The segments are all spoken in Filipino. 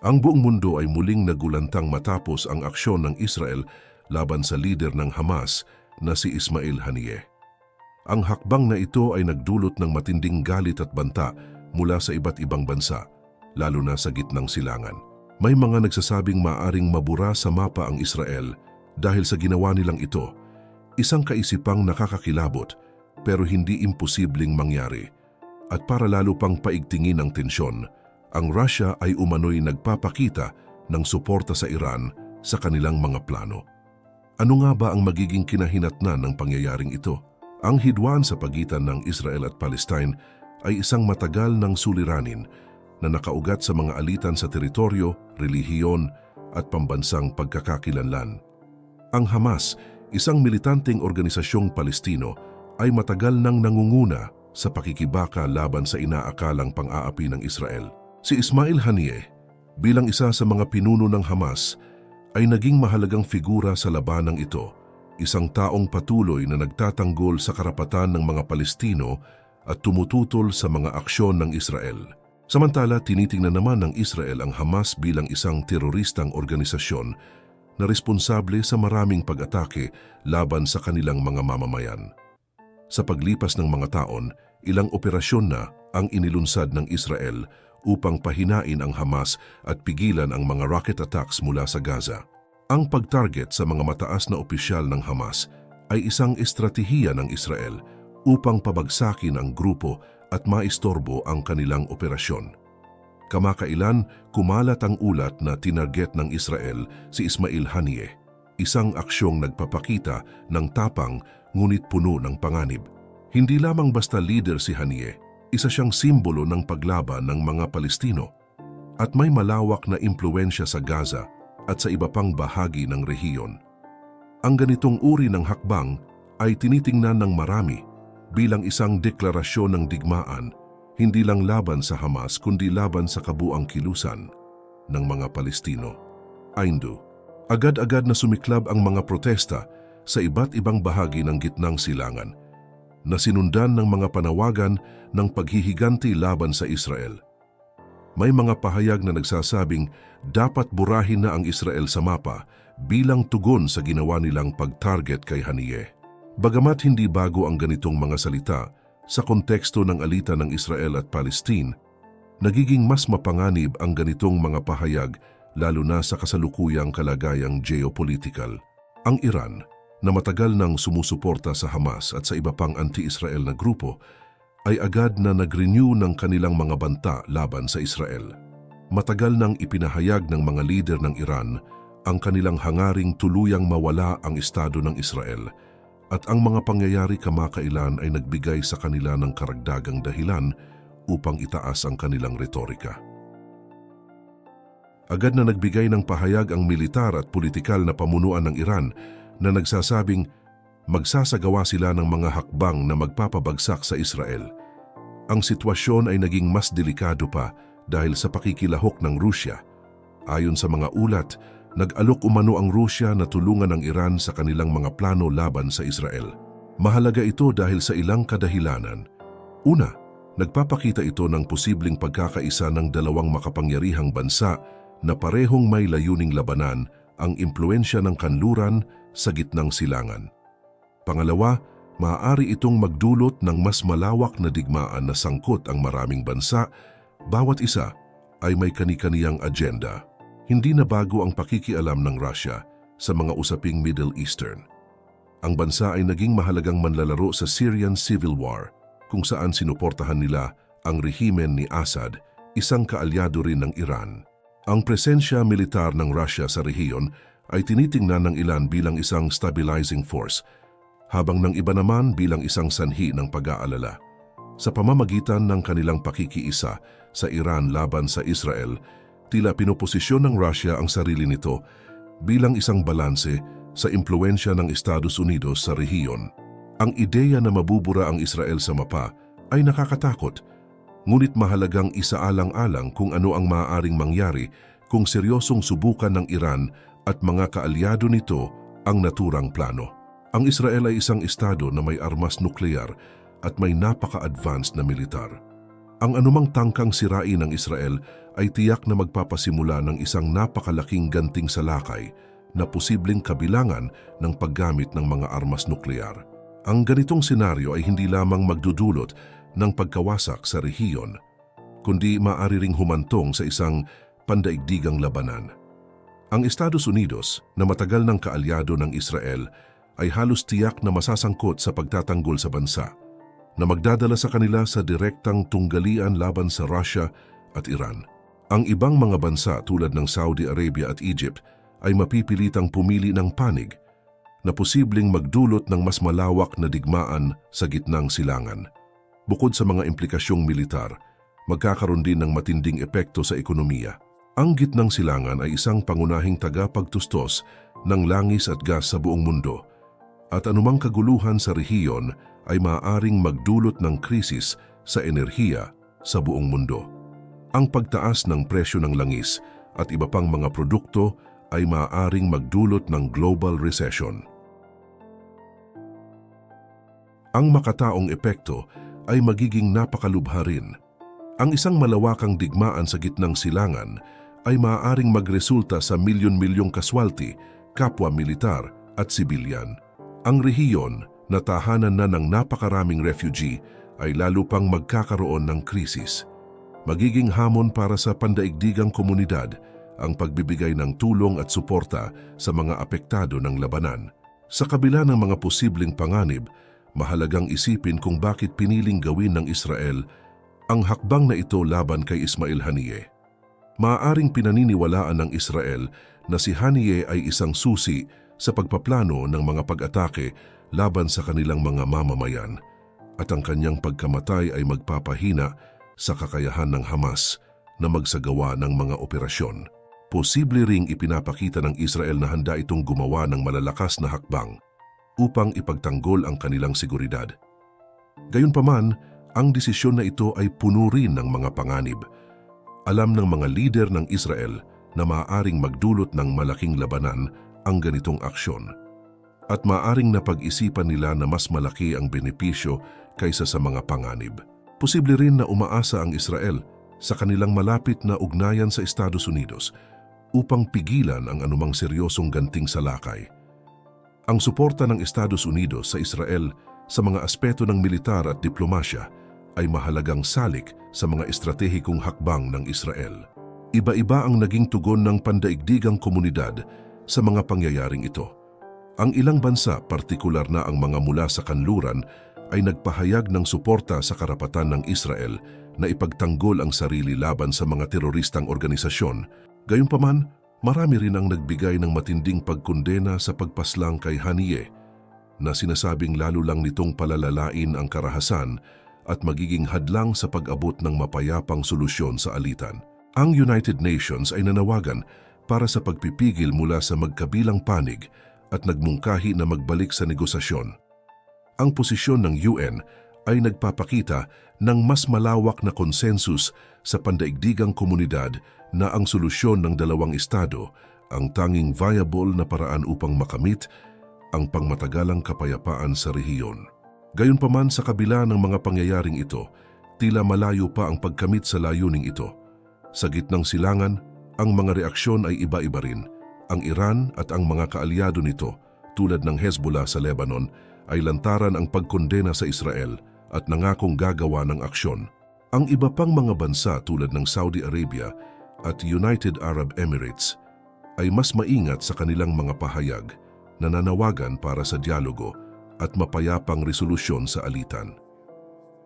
Ang buong mundo ay muling nagulantang matapos ang aksyon ng Israel laban sa lider ng Hamas na si Ismail Haniyeh. Ang hakbang na ito ay nagdulot ng matinding galit at banta mula sa iba't ibang bansa, lalo na sa gitnang silangan. May mga nagsasabing maaring mabura sa mapa ang Israel dahil sa ginawa nilang ito, isang kaisipang nakakakilabot pero hindi imposibleng mangyari. At para lalo pang paigtingin ang tensyon, ang Russia ay umano'y nagpapakita ng suporta sa Iran sa kanilang mga plano. Ano nga ba ang magiging kinahinatnan ng pangyayaring ito? Ang hidwaan sa pagitan ng Israel at Palestine ay isang matagal ng suliranin na nakaugat sa mga alitan sa teritoryo, relihiyon at pambansang pagkakakilanlan. Ang Hamas, isang militanteng organisasyong Palestino, ay matagal nang nangunguna sa pakikibaka laban sa inaakalang pang-aapi ng Israel. Si Ismail Haniyeh, bilang isa sa mga pinuno ng Hamas, ay naging mahalagang figura sa labanang ito, isang taong patuloy na nagtatanggol sa karapatan ng mga Palestino at tumututol sa mga aksyon ng Israel. Samantala, tinitingnan naman ng Israel ang Hamas bilang isang teroristang organisasyon na responsable sa maraming pag-atake laban sa kanilang mga mamamayan. Sa paglipas ng mga taon, ilang operasyon na ang inilunsad ng Israel upang pahinain ang Hamas at pigilan ang mga rocket attacks mula sa Gaza. Ang pag-target sa mga mataas na opisyal ng Hamas ay isang estratehiya ng Israel upang pabagsakin ang grupo at maistorbo ang kanilang operasyon. Kamakailan, kumalat ang ulat na tinarget ng Israel si Ismail Haniyeh, isang aksyong nagpapakita ng tapang ngunit puno ng panganib. Hindi lamang basta leader si Haniyeh, isa siyang simbolo ng paglaban ng mga Palestino at may malawak na impluwensya sa Gaza at sa iba pang bahagi ng rehiyon. Ang ganitong uri ng hakbang ay tinitingnan ng marami bilang isang deklarasyon ng digmaan, hindi lang laban sa Hamas kundi laban sa kabuang kilusan ng mga Palestino. Aindu, agad-agad na sumiklab ang mga protesta sa iba't ibang bahagi ng gitnang silangan na sinundan ng mga panawagan ng paghihiganti laban sa Israel. May mga pahayag na nagsasabing dapat burahin na ang Israel sa mapa bilang tugon sa ginawa nilang pag-target kay Haniyeh. Bagamat hindi bago ang ganitong mga salita, sa konteksto ng alitan ng Israel at Palestine, nagiging mas mapanganib ang ganitong mga pahayag lalo na sa kasalukuyang kalagayang geopolitical. Ang Iran, na matagal nang sumusuporta sa Hamas at sa iba pang anti-Israel na grupo, ay agad na nag-renew ng kanilang mga banta laban sa Israel. Matagal nang ipinahayag ng mga lider ng Iran ang kanilang hangaring tuluyang mawala ang estado ng Israel at ang mga pangyayari kamakailan ay nagbigay sa kanila ng karagdagang dahilan upang itaas ang kanilang retorika. Agad na nagbigay ng pahayag ang militar at politikal na pamunuan ng Iran na nagsasabing magsasagawa sila ng mga hakbang na magpapabagsak sa Israel. Ang sitwasyon ay naging mas delikado pa dahil sa pakikilahok ng Rusya. Ayon sa mga ulat, nag-alok umano ang Rusya na tulungan ang Iran sa kanilang mga plano laban sa Israel. Mahalaga ito dahil sa ilang kadahilanan. Una, nagpapakita ito ng posibleng pagkakaisa ng dalawang makapangyarihang bansa na parehong may layuning labanan ang impluensya ng kanluran sa gitnang silangan. Pangalawa, maaari itong magdulot ng mas malawak na digmaan na sangkot ang maraming bansa, bawat isa ay may kani-kaniyang agenda. Hindi na bago ang pakikialam ng Russia sa mga usaping Middle Eastern. Ang bansa ay naging mahalagang manlalaro sa Syrian Civil War, kung saan sinuportahan nila ang rehimen ni Assad, isang kaalyado rin ng Iran. Ang presensya militar ng Russia sa rehiyon ay tinitingnan ng ilan bilang isang stabilizing force, habang ng iba naman bilang isang sanhi ng pag-aalala. Sa pamamagitan ng kanilang pakikiisa sa Iran laban sa Israel, tila pinoposisyon ng Russia ang sarili nito bilang isang balanse sa impluensya ng Estados Unidos sa rehiyon. Ang ideya na mabubura ang Israel sa mapa ay nakakatakot, ngunit mahalagang isaalang-alang kung ano ang maaaring mangyari kung seryosong subukan ng Iran at mga kaalyado nito ang naturang plano. Ang Israel ay isang estado na may armas nuklear at may napaka-advanced na militar. Ang anumang tangkang sirain ng Israel ay tiyak na magpapasimula ng isang napakalaking ganting salakay na posibleng kabilangan ng paggamit ng mga armas nuklear. Ang ganitong senaryo ay hindi lamang magdudulot ng pagkawasak sa rehiyon, kundi maaari ring humantong sa isang pandaigdigang labanan. Ang Estados Unidos, na matagal ng kaalyado ng Israel, ay halos tiyak na masasangkot sa pagtatanggol sa bansa, na magdadala sa kanila sa direktang tunggalian laban sa Russia at Iran. Ang ibang mga bansa tulad ng Saudi Arabia at Egypt ay mapipilitang pumili ng panig na posibleng magdulot ng mas malawak na digmaan sa gitnang silangan. Bukod sa mga implikasyong militar, magkakaroon din ng matinding epekto sa ekonomiya. Ang gitnang silangan ay isang pangunahing tagapagtustos ng langis at gas sa buong mundo, at anumang kaguluhan sa rehiyon ay maaaring magdulot ng krisis sa enerhiya sa buong mundo. Ang pagtaas ng presyo ng langis at iba pang mga produkto ay maaaring magdulot ng global recession. Ang makataong epekto ay magiging napakalubha rin. Ang isang malawakang digmaan sa gitnang silangan ay maaaring magresulta sa milyon-milyong kaswalti, kapwa militar at sibilyan. Ang rehiyon na tahanan na ng napakaraming refugee ay lalo pang magkakaroon ng krisis. Magiging hamon para sa pandaigdigang komunidad ang pagbibigay ng tulong at suporta sa mga apektado ng labanan. Sa kabila ng mga posibleng panganib, mahalagang isipin kung bakit piniling gawin ng Israel ang hakbang na ito laban kay Ismail Haniyeh. Maaaring pinaniniwalaan ng Israel na si Haniyeh ay isang susi sa pagpaplano ng mga pag-atake laban sa kanilang mga mamamayan, at ang kanyang pagkamatay ay magpapahina sa kakayahan ng Hamas na magsagawa ng mga operasyon. Posible ring ipinapakita ng Israel na handa itong gumawa ng malalakas na hakbang upang ipagtanggol ang kanilang seguridad. Gayunpaman, ang desisyon na ito ay puno rin ng mga panganib. Alam ng mga lider ng Israel na maaaring magdulot ng malaking labanan ang ganitong aksyon, at maaaring napag-isipan nila na mas malaki ang benepisyo kaysa sa mga panganib. Posible rin na umaasa ang Israel sa kanilang malapit na ugnayan sa Estados Unidos upang pigilan ang anumang seryosong ganting salakay. Ang suporta ng Estados Unidos sa Israel sa mga aspeto ng militar at diplomasya ay mahalagang salik sa mga estratehikong hakbang ng Israel. Iba-iba ang naging tugon ng pandaigdigang komunidad sa mga pangyayaring ito. Ang ilang bansa, partikular na ang mga mula sa kanluran, ay nagpahayag ng suporta sa karapatan ng Israel na ipagtanggol ang sarili laban sa mga teroristang organisasyon. Gayunpaman, marami rin ang nagbigay ng matinding pagkondena sa pagpaslang kay Haniyeh, na sinasabing lalo lang nitong palalalain ang karahasan at magiging hadlang sa pag-abot ng mapayapang solusyon sa alitan. Ang United Nations ay nanawagan para sa pagpipigil mula sa magkabilang panig at nagmungkahi na magbalik sa negosasyon. Ang posisyon ng UN ay nagpapakita ng mas malawak na konsensus sa pandaigdigang komunidad na ang solusyon ng dalawang estado ang tanging viable na paraan upang makamit ang pangmatagalang kapayapaan sa rehiyon. Gayunpaman, sa kabila ng mga pangyayaring ito, tila malayo pa ang pagkamit sa layuning ito. Sa gitnang silangan, ang mga reaksyon ay iba-iba rin. Ang Iran at ang mga kaalyado nito, tulad ng Hezbollah sa Lebanon, ay lantaran ang pagkondena sa Israel at nangakong gagawa ng aksyon. Ang iba pang mga bansa tulad ng Saudi Arabia at United Arab Emirates ay mas maingat sa kanilang mga pahayag, nananawagan para sa dialogo at mapayapang resolusyon sa alitan.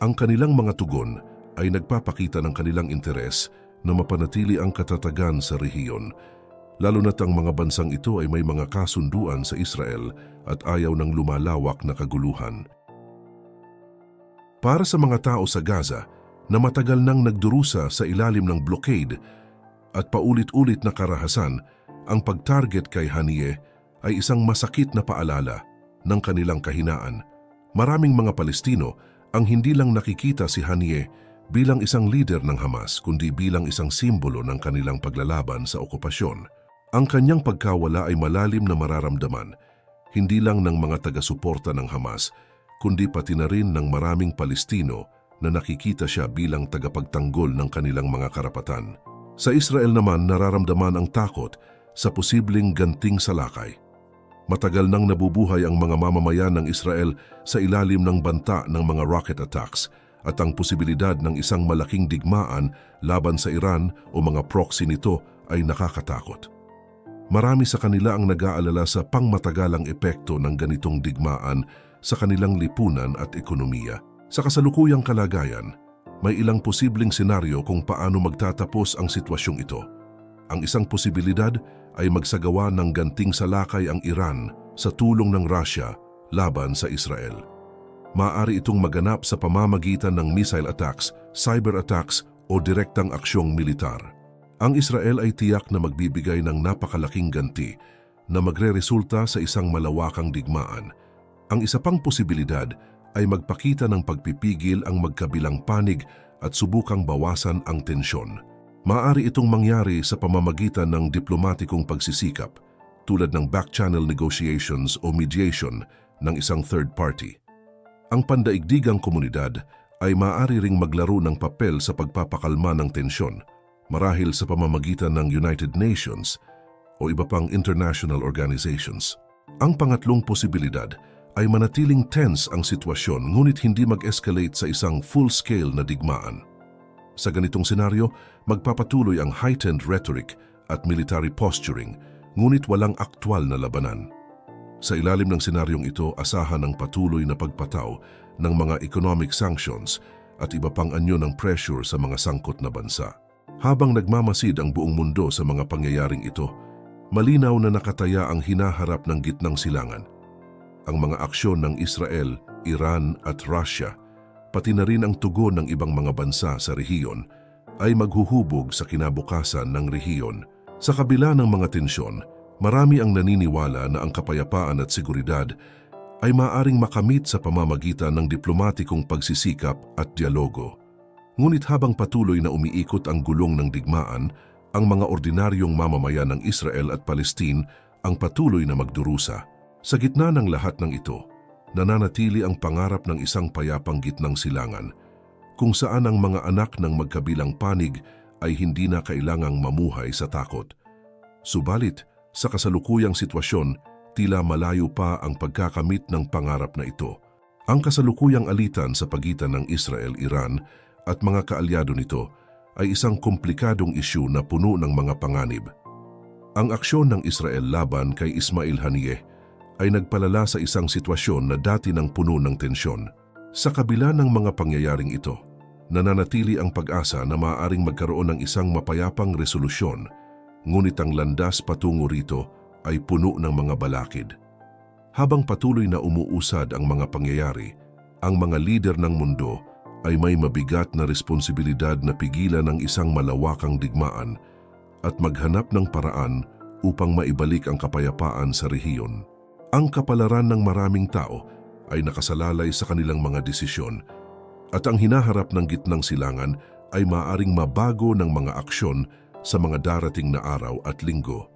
Ang kanilang mga tugon ay nagpapakita ng kanilang interes na mapanatili ang katatagan sa rehiyon, lalo na't ang mga bansang ito ay may mga kasunduan sa Israel at ayaw ng lumalawak na kaguluhan. Para sa mga tao sa Gaza na matagal nang nagdurusa sa ilalim ng blockade at paulit-ulit na karahasan, ang pag-target kay Haniyeh ay isang masakit na paalala ng kanilang kahinaan. Maraming mga Palestino ang hindi lang nakikita si Haniyeh bilang isang leader ng Hamas, kundi bilang isang simbolo ng kanilang paglalaban sa okupasyon. Ang kanyang pagkawala ay malalim na mararamdaman, hindi lang ng mga taga-suporta ng Hamas, kundi pati na rin ng maraming Palestino na nakikita siya bilang tagapagtanggol ng kanilang mga karapatan. Sa Israel naman, nararamdaman ang takot sa posibleng ganting salakay. Matagal nang nabubuhay ang mga mamamayan ng Israel sa ilalim ng banta ng mga rocket attacks at ang posibilidad ng isang malaking digmaan laban sa Iran o mga proxy nito ay nakakatakot. Marami sa kanila ang nag-aalala sa pangmatagalang epekto ng ganitong digmaan sa kanilang lipunan at ekonomiya. Sa kasalukuyang kalagayan, may ilang posibleng senaryo kung paano magtatapos ang sitwasyong ito. Ang isang posibilidad ay magsagawa ng ganting salakay ang Iran sa tulong ng Russia laban sa Israel. Maaari itong maganap sa pamamagitan ng missile attacks, cyber attacks o direktang aksyong militar. Ang Israel ay tiyak na magbibigay ng napakalaking ganti na magreresulta sa isang malawakang digmaan. Ang isa pang posibilidad ay magpakita ng pagpipigil ang magkabilang panig at subukang bawasan ang tensyon. Maaari itong mangyari sa pamamagitan ng diplomatikong pagsisikap tulad ng back-channel negotiations o mediation ng isang third party. Ang pandaigdigang komunidad ay maaari ring maglaro ng papel sa pagpapakalma ng tensyon marahil sa pamamagitan ng United Nations o iba pang international organizations. Ang pangatlong posibilidad ay manatiling tense ang sitwasyon ngunit hindi mag-escalate sa isang full-scale na digmaan. Sa ganitong senaryo, magpapatuloy ang heightened rhetoric at military posturing ngunit walang aktwal na labanan. Sa ilalim ng senaryong ito, asahan ang patuloy na pagpataw ng mga economic sanctions at iba pang anyo ng pressure sa mga sangkot na bansa. Habang nagmamasid ang buong mundo sa mga pangyayaring ito, malinaw na nakataya ang hinaharap ng gitnang silangan. Ang mga aksyon ng Israel, Iran at Russia, pati na rin ang tugon ng ibang mga bansa sa rehiyon, ay maghuhubog sa kinabukasan ng rehiyon. Sa kabila ng mga tensyon, marami ang naniniwala na ang kapayapaan at seguridad ay maaaring makamit sa pamamagitan ng diplomatikong pagsisikap at dialogo. Ngunit habang patuloy na umiikot ang gulong ng digmaan, ang mga ordinaryong mamamayan ng Israel at Palestine ang patuloy na magdurusa. Sa gitna ng lahat ng ito, nananatili ang pangarap ng isang payapang gitnang silangan, kung saan ang mga anak ng magkabilang panig ay hindi na kailangang mamuhay sa takot. Subalit, sa kasalukuyang sitwasyon, tila malayo pa ang pagkakamit ng pangarap na ito. Ang kasalukuyang alitan sa pagitan ng Israel, Iran at mga kaalyado nito ay isang komplikadong isyu na puno ng mga panganib. Ang aksyon ng Israel laban kay Ismail Haniyeh ay nagpalala sa isang sitwasyon na dati nang puno ng tensyon. Sa kabila ng mga pangyayaring ito, nananatili ang pag-asa na maaaring magkaroon ng isang mapayapang resolusyon, ngunit ang landas patungo rito ay puno ng mga balakid. Habang patuloy na umuusad ang mga pangyayari, ang mga lider ng mundo ay may mabigat na responsibilidad na pigilan ang isang malawakang digmaan at maghanap ng paraan upang maibalik ang kapayapaan sa rehiyon. Ang kapalaran ng maraming tao ay nakasalalay sa kanilang mga desisyon at ang hinaharap ng gitnang silangan ay maaaring mabago ng mga aksyon sa mga darating na araw at linggo.